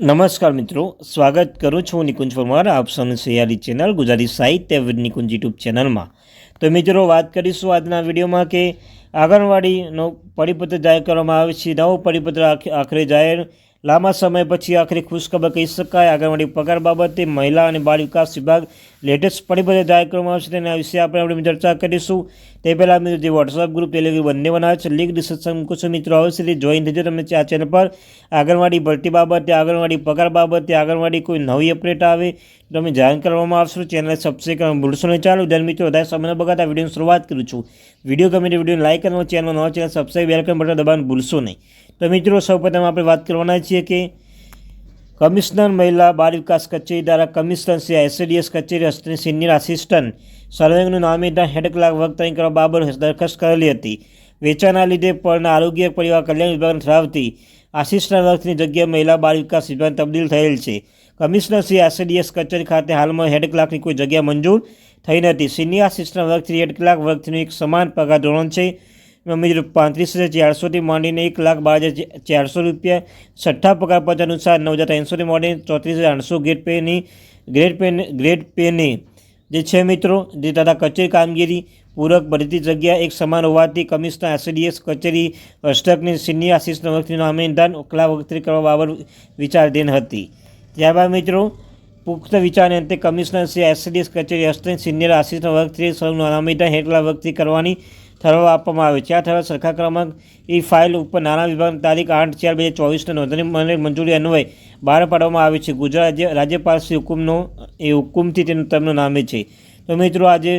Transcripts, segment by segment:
નમસ્કાર મિત્રો, સ્વાગત કરું છું નિકુંજ પરમાર આપ સૌની સૈયારી ચેનલ ગુજરાતી સાહિત્ય વિદ નિકુંજ યુટ્યુબ ચેનલમાં। તો મિત્રો, વાત કરીશું આજના વિડીયોમાં કે આંગણવાડીનો પરિપત્ર જાહેર કરવામાં આવે છે। નવો પરિપત્ર આખરે જાહેર, લાંબા સમય પછી આખરે ખુશખબર કહી શકાય। આંગણવાડી પગાર બાબતે મહિલા અને બાળ વિકાસ વિભાગ લેટેસ્ટ પરિપત્ર જાહેર કરવામાં આવશે, તેના વિશે આપણે ચર્ચા કરીશું। તે પહેલાં મિત્રો, જે વોટ્સઅપ ગ્રુપ ટેલિગ્રામ બંને બનાવે છે, લિંક ડિસ્ક્રિપ્શન મૂકું છું મિત્રો, અવશ્યથી જોઈન થજો। તમને આ ચેનલ પર આંગણવાડી ભરતી બાબતે, આંગણવાડી પગાર બાબતે, આંગણવાડી કોઈ નવી અપડેટ આવે તો તમે જાણ કરવામાં આવશે। ચેનલ સબસ્ક્રાઈબ કરવાનું ભૂલશો નહીં। ચાલો ધન મિત્રો, વધારે સમય બગાડતા વિડીયોની શરૂઆત કરું છું। વિડીયો ગમે તો વિડીયોને લાઈક કરવાનું, ચેનલ નવા ચેનલ સબસ્ક્રાઈબ બેલ બટન દબાવવાનું ભૂલશો નહીં। તો મિત્રો, સૌપ્રથમ આપણે વાત કરવાના છીએ કે કમિશનર મહિલા બાળ વિકાસ કચેરી દ્વારા કમિશનર શ્રી SCDS કચેરી હસ્તની સિનિયર આસિસ્ટન્ટ સર્વેનું નામેદાન હેડ ક્લાર્ક વર્ગ તરીકે કરવા બાબત દરખાસ્ત કરેલી હતી। વેચાણના લીધે પરના આરોગ્ય પરિવાર કલ્યાણ વિભાગને ધરાવતી આસિસ્ટન્ટ વર્ગની જગ્યાએ મહિલા બાળ વિકાસ વિભાગ તબદીલ થયેલ છે। કમિશનર શ્રી SCDS કચેરી ખાતે હાલમાં હેડ ક્લાર્કની કોઈ જગ્યા મંજૂર થઈ નથી। સિનિયર આસિસ્ટન્ટ વર્ગથી હેડ ક્લાર્ક વર્ગથી એક સમાન પગાર ધોરણ છે। મિત્રો, 35,400થી માંડીને 1,12,400 રૂપિયા। છઠ્ઠા પગાર પંચ અનુસાર 9,300થી માંડીને 34,800 ગ્રેડ પેની જે છે મિત્રો, જે તથા કચેરી કામગીરી પૂરક ભરતી જગ્યા એક સમાન હોવાથી કમિશનર SCDS કચેરી હસ્તકની સિનિયર આસિસ્ટન્ટ વર્ગથી નામેદાન ક્લાર્ક વર્ગ કરવા બાબત વિચારાધીન હતી। ત્યારબાદ મિત્રો, પુખ્ત વિચારને અંતે કમિશનર શ્રી SCDS કચેરી હસ્તકની સિનિયર આસિસ્ટન્ટ વર્ગથી સૌનું નામેદાન હેડ ક્લાર્ક વર્ગથી કરવાની ઠરાવ આપવામાં આવે છે। આ ઠરાવ સરખા ક્રમાંક ફાઇલ ઉપર નાણાં વિભાગ તારીખ 8/4/2024 નોંધણી મંજૂરી અન્વયે બહાર પાડવામાં આવે છે। ગુજરાત રાજ્યપાલ શ્રી હુકુમથી તેમનું નામે છે। તો મિત્રો, આજે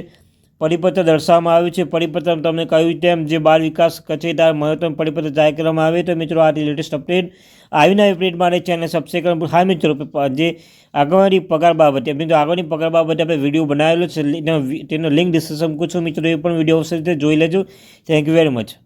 પરિપત્ર દર્શાવવામાં આવ્યું છે। પરિપત્ર તમને કહ્યું તેમ જે બાળ વિકાસ કચેરી દ્વારા મહત્વનું પરિપત્ર જાહેર કરવામાં આવે। તો મિત્રો, આ લેટેસ્ટ અપડેટ આવીને અપડેટ માટે ચેનલ સબસ્ક્રાઈબ કરવાનું। હા મિત્રો, જે આંગણવાડી પગાર બાબતે આગળની પગાર બાબતે આપણે વિડીયો બનાવેલો છે, તેનો લિંક ડિસ્ક્રિપ્શન મૂકું છું મિત્રો, એ પણ વિડીયો અવશ્ય જોઈ લેજો। Thank you very much.